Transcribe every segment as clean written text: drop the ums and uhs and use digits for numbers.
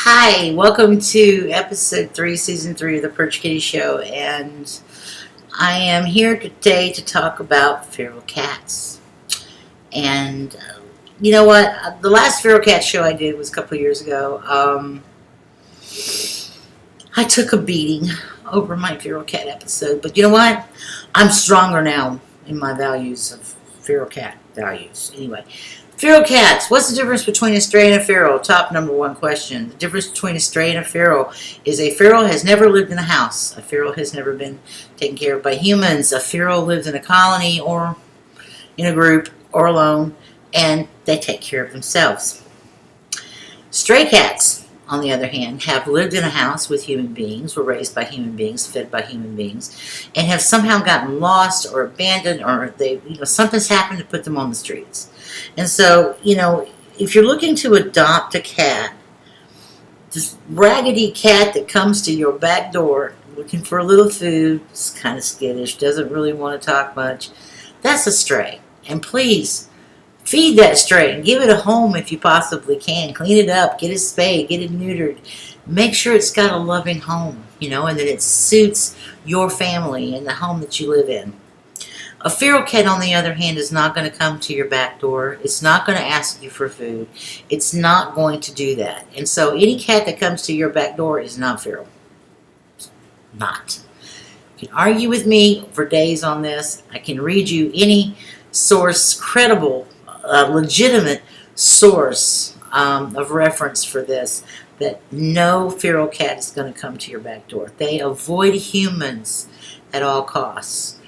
Hi, welcome to episode 3, season 3 of the Perched Show, and I am here today to talk about feral cats. And you know what? The last feral cat show I did was a couple of years ago. I took a beating over my feral cat episode, but you know what? I'm stronger now in my values of feral cat values. Anyway. Feral cats. What's the difference between a stray and a feral? Top number one question. The difference between a stray and a feral is a feral has never lived in a house. A feral has never been taken care of by humans. A feral lives in a colony or in a group or alone, and they take care of themselves. Stray cats, on the other hand, have lived in a house with human beings, were raised by human beings, fed by human beings, and have somehow gotten lost or abandoned, or something's happened to put them on the streets. And so, if you're looking to adopt a cat, this raggedy cat that comes to your back door looking for a little food, is kind of skittish, doesn't really want to talk much, that's a stray. And please, feed that stray and give it a home if you possibly can. Clean it up, get it spayed, get it neutered. Make sure it's got a loving home, and that it suits your family and the home that you live in. A feral cat, on the other hand, is not going to come to your back door. It's not going to ask you for food. It's not going to do that. And so any cat that comes to your back door is not feral. Not. You can argue with me for days on this. I can read you any source, credible, legitimate source of reference for this, that no feral cat is going to come to your back door. They avoid humans at all costs.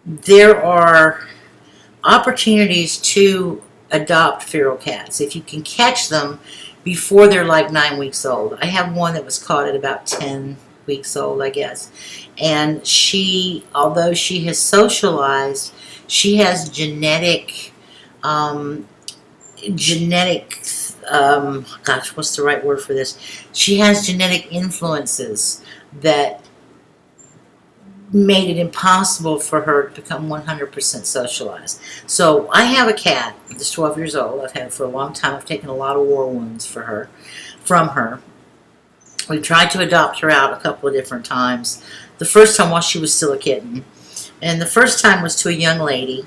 There are opportunities to adopt feral cats if you can catch them before they're like 9 weeks old. I have one that was caught at about 10 weeks old, I guess. And she, although she has socialized, she has genetic, what's the right word for this? She has genetic influences that made it impossible for her to become 100% socialized. So I have a cat that's 12 years old. I've had it for a long time. I've taken a lot of war wounds from her. We tried to adopt her out a couple of different times. The first time while she was still a kitten. And the first time was to a young lady.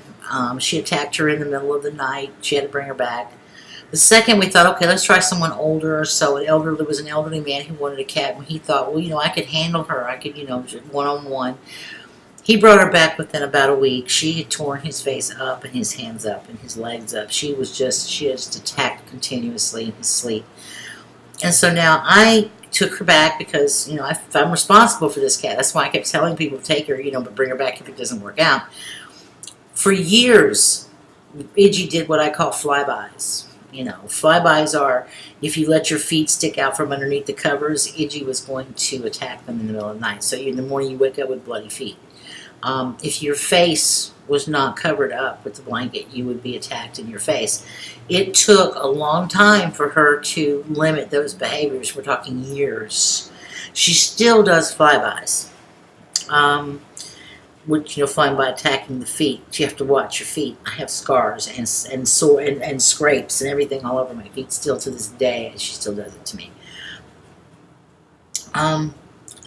She attacked her in the middle of the night. She had to bring her back. The second, we thought, okay, let's try someone older or so. There was an elderly man who wanted a cat, and he thought, well, I could handle her. I could, just one-on-one. He brought her back within about a week. She had torn his face up and his hands up and his legs up. She had just attacked continuously in his sleep. And so now I took her back because, I'm responsible for this cat. That's why I kept telling people to take her, but bring her back if it doesn't work out. For years, Iggy did what I call flybys. Flybys are if you let your feet stick out from underneath the covers, Iggy was going to attack them in the middle of the night. So in the morning you wake up with bloody feet. If your face was not covered up with the blanket, you would be attacked in your face. It took a long time for her to limit those behaviors. We're talking years. She still does flybys. Which you'll find by attacking the feet. You have to watch your feet. I have scars and sore and scrapes and everything all over my feet still to this day, and she still does it to me.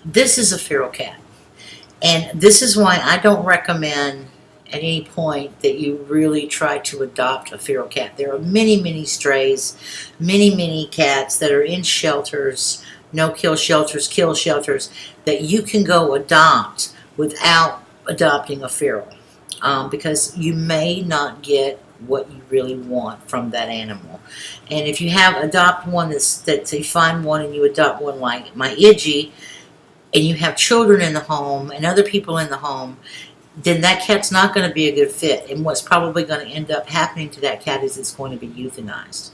This is a feral cat, and this is why I don't recommend at any point that you really try to adopt a feral cat. There are many strays, many cats that are in shelters, no-kill shelters, kill shelters, that you can go adopt without adopting a feral, because you may not get what you really want from that animal. And if you adopt one that you find one and you adopt one like my Iggy, and you have children in the home and other people in the home, then that cat's not going to be a good fit. And what's probably going to end up happening to that cat is it's going to be euthanized.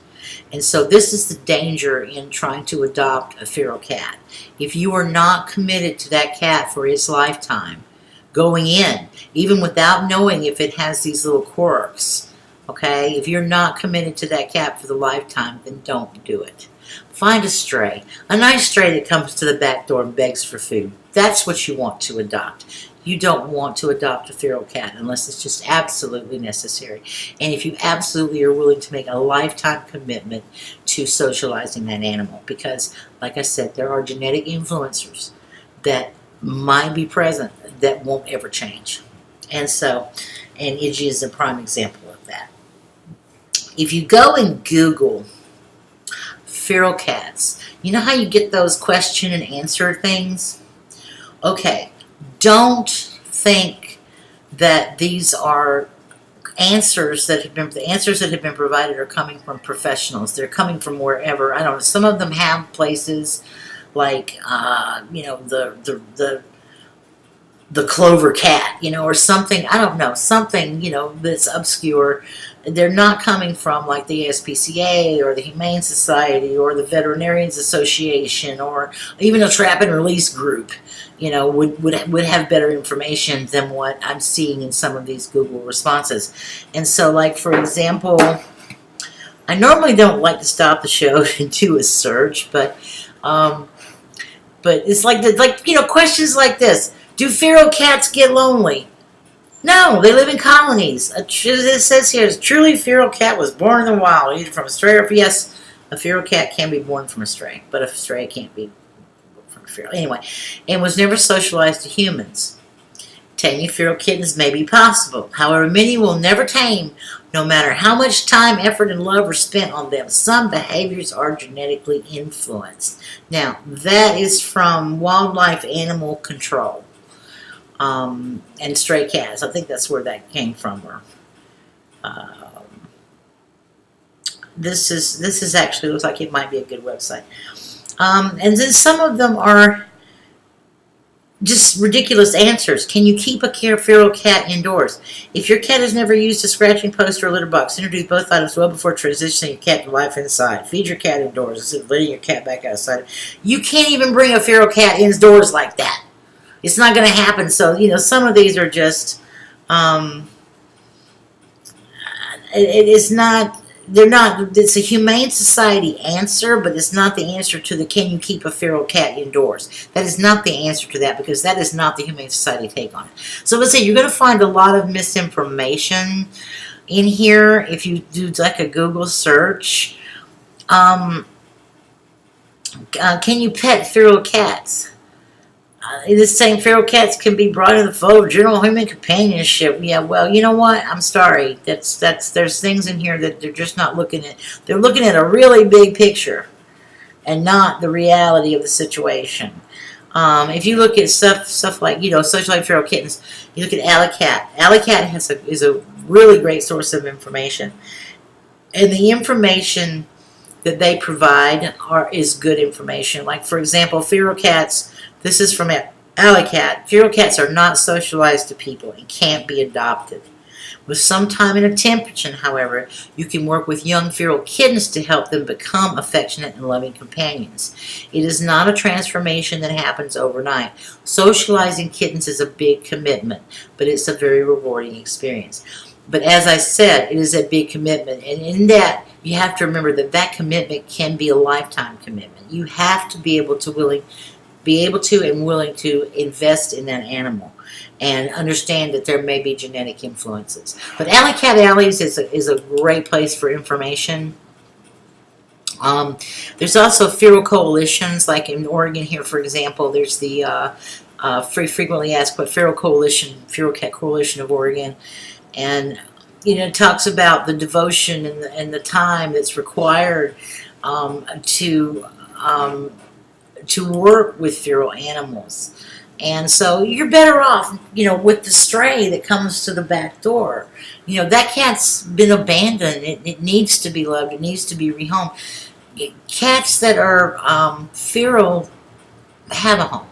And so this is the danger in trying to adopt a feral cat. If you are not committed to that cat for its lifetime, going in, even without knowing if it has these little quirks, okay? If you're not committed to that cat for the lifetime, then don't do it. Find a stray. A nice stray that comes to the back door and begs for food. That's what you want to adopt. you don't want to adopt a feral cat unless it's just absolutely necessary. And if you absolutely are willing to make a lifetime commitment to socializing that animal. Because, like I said, there are genetic influencers that might be present that won't ever change. And so, and Iggy is a prime example of that. If you go and Google feral cats, you know how you get those question and answer things? Okay, don't think that these are answers that have been, the answers that have been provided are coming from professionals. They're coming from wherever. I don't know. Some of them have places like, you know, the clover cat, you know, or something, I don't know, something, you know, that's obscure. They're not coming from like the ASPCA or the Humane Society or the Veterinarians Association or even a trap and release group, you know, would have better information than what I'm seeing in some of these Google responses. And so, like, for example, I normally don't like to stop the show and do a search, but it's like, you know, questions like this. Do feral cats get lonely? No, they live in colonies. It says here, a truly feral cat was born in the wild, either from a stray or, yes, a feral cat can be born from a stray, but a stray can't be from a feral. Anyway, and was never socialized to humans. Taming feral kittens may be possible. However, many will never tame, no matter how much time, effort, and love are spent on them. Some behaviors are genetically influenced. Now, that is from Wildlife Animal Control. And stray cats. I think that's where that came from. Or, this is actually looks like it might be a good website. And then some of them are just ridiculous answers. Can you keep a feral cat indoors? If your cat has never used a scratching post or a litter box, introduce both items well before transitioning your cat to life inside. Feed your cat indoors instead of letting your cat back outside. You can't even bring a feral cat indoors like that. It's not going to happen. So, you know, some of these are just, it's not, they're not, it's a Humane Society answer, but it's not the answer to the can you keep a feral cat indoors. That is not the answer to that, because that is not the Humane Society take on it. So let's say you're going to find a lot of misinformation in here if you do like a Google search. Can you pet feral cats? It is saying feral cats can be brought in the fold of general human companionship. Yeah, well, you know what? I'm sorry. There's things in here that they're just not looking at. They're looking at a really big picture and not the reality of the situation. If you look at stuff like, you know, socialized feral kittens, you look at Alley Cat. Alley Cat is a really great source of information. And the information that they provide is good information. Like, for example, feral cats. This is from Alley Cat. Feral cats are not socialized to people and can't be adopted. With some time and attention, however, you can work with young feral kittens to help them become affectionate and loving companions. It is not a transformation that happens overnight. Socializing kittens is a big commitment, but it's a very rewarding experience. But as I said, it is a big commitment, and in that, you have to remember that that commitment can be a lifetime commitment. You have to be able to and willing to invest in that animal and understand that there may be genetic influences. But Alley Cat Alleys is a great place for information. There's also feral coalitions, like in Oregon here, for example. There's the frequently asked feral cat coalition of Oregon, and you know, it talks about the devotion and the time that's required to work with feral animals. And so you're better off, you know, with the stray that comes to the back door. You know, that cat's been abandoned. It needs to be loved. It needs to be rehomed. Cats that are feral have a home.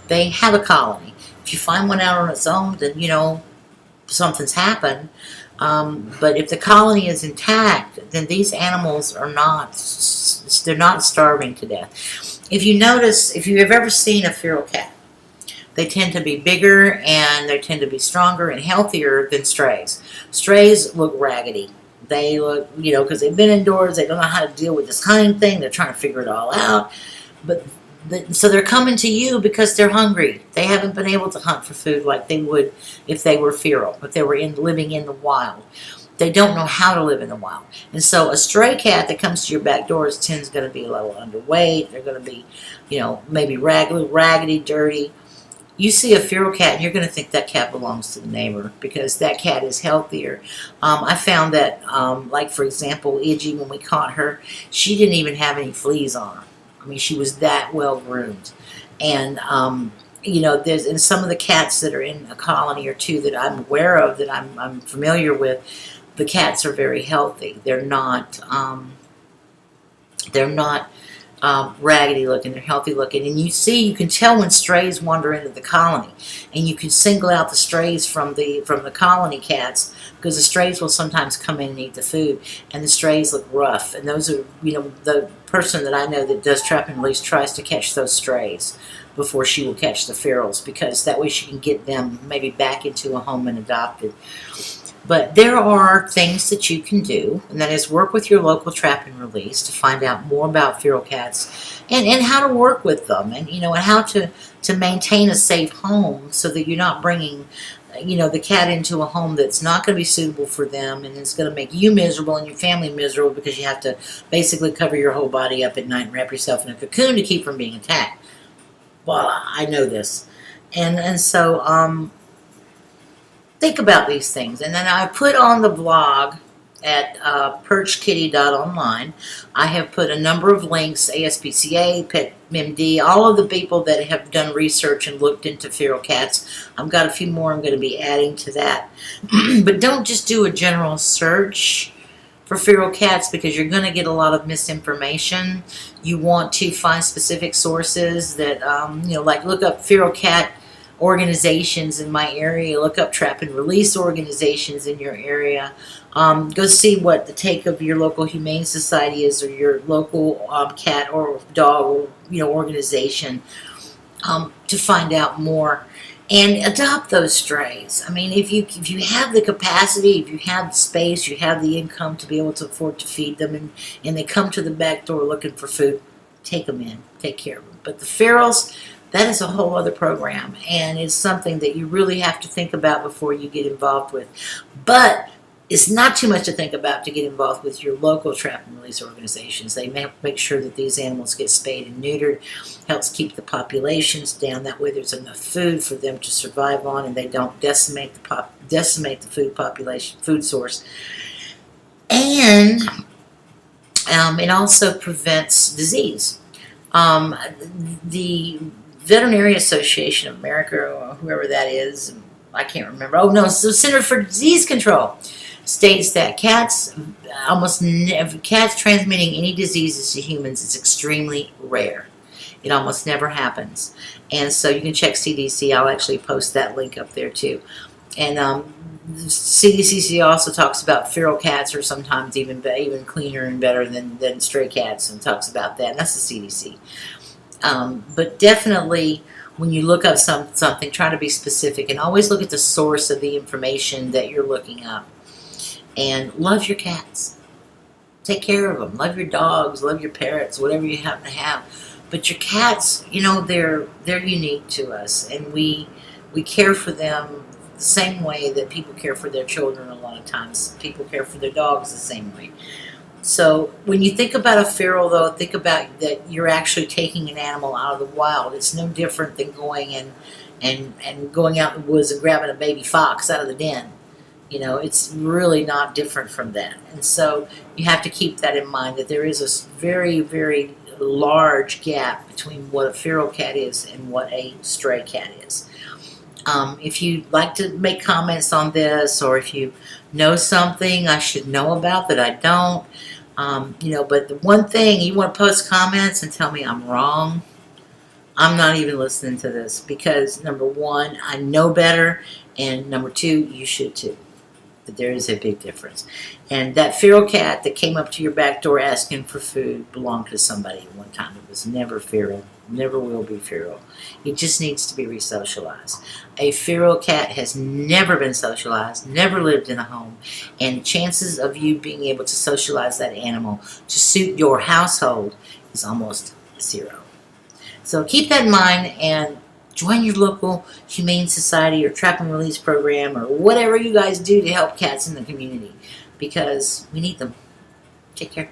They have a colony. If you find one out on its own, then, you know, something's happened. But if the colony is intact, then these animals are they're not starving to death. If you notice, if you have ever seen a feral cat, they tend to be bigger and they tend to be stronger and healthier than strays. Strays look raggedy. They look, you know, because they've been indoors, they don't know how to deal with this hunting thing, they're trying to figure it all out. But So they're coming to you because they're hungry. They haven't been able to hunt for food like they would if they were feral, if they were living in the wild. They don't know how to live in the wild. And so a stray cat that comes to your back door tends going to be a little underweight. They're going to be, maybe raggedy, dirty. You see a feral cat and you're going to think that cat belongs to the neighbor because that cat is healthier. I found that, like for example, Iggy, when we caught her, she didn't even have any fleas on her. I mean, she was that well groomed. And, there's in some of the cats that are in a colony or two that I'm aware of, that I'm familiar with, the cats are very healthy. They're not raggedy looking. They're healthy looking. And you can tell when strays wander into the colony. And you can single out the strays from the colony cats, because the strays will sometimes come in and eat the food. And the strays look rough. And those are, the person that I know that does trap and release tries to catch those strays before she will catch the ferals, because that way she can get them maybe back into a home and adopted. But there are things that you can do, and that is work with your local trap and release to find out more about feral cats and how to work with them, and and how to maintain a safe home so that you're not bringing the cat into a home that's not going to be suitable for them, and it's going to make you miserable and your family miserable because you have to basically cover your whole body up at night and wrap yourself in a cocoon to keep from being attacked. Well, I know this, and so think about these things. And then I put on the blog at perchedkitty.online. I have put a number of links, ASPCA, PetMD, all of the people that have done research and looked into feral cats. I've got a few more I'm going to be adding to that. But don't just do a general search for feral cats, because you're going to get a lot of misinformation. You want to find specific sources that, like look up feral cat organizations in my area, look up trap and release organizations in your area, go see what the take of your local humane society is, or your local cat or dog organization, to find out more and adopt those strays. I mean, if you have the capacity, if you have the space, you have the income to be able to afford to feed them, and they come to the back door looking for food, take them in, take care of them. But the ferals, that is a whole other program, and it's something that you really have to think about before you get involved with. But it's not too much to think about to get involved with your local trap and release organizations. They make sure that these animals get spayed and neutered, helps keep the populations down. That way there's enough food for them to survive on, and they don't decimate the food source. And it also prevents disease. The Veterinary Association of America, or whoever that is, I can't remember. Oh no, it's the Center for Disease Control, states that cats transmitting any diseases to humans is extremely rare. It almost never happens. And so you can check CDC. I'll actually post that link up there too. And CDC also talks about feral cats are sometimes even cleaner and better than stray cats, and talks about that. And that's the CDC. But definitely, when you look up something, try to be specific, and always look at the source of the information that you're looking up. And love your cats. Take care of them. Love your dogs. Love your parrots. Whatever you happen to have. But your cats, they're unique to us, and we care for them the same way that people care for their children. A lot of times, people care for their dogs the same way. So when you think about a feral, though, think about that you're actually taking an animal out of the wild. It's no different than going and going out in the woods and grabbing a baby fox out of the den. It's really not different from that. And so you have to keep that in mind, that there is a very, very large gap between what a feral cat is and what a stray cat is. If you'd like to make comments on this, or if you know something I should know about that I don't, but the one thing, you want to post comments and tell me I'm wrong, I'm not even listening to this, because number one, I know better, and number two, you should too. But there is a big difference. And that feral cat that came up to your back door asking for food belonged to somebody at one time. It was never feral, never will be feral. It just needs to be resocialized. A feral cat has never been socialized, never lived in a home, and chances of you being able to socialize that animal to suit your household is almost zero. So keep that in mind and join your local humane society or trap and release program or whatever you guys do to help cats in the community because we need them. Take care.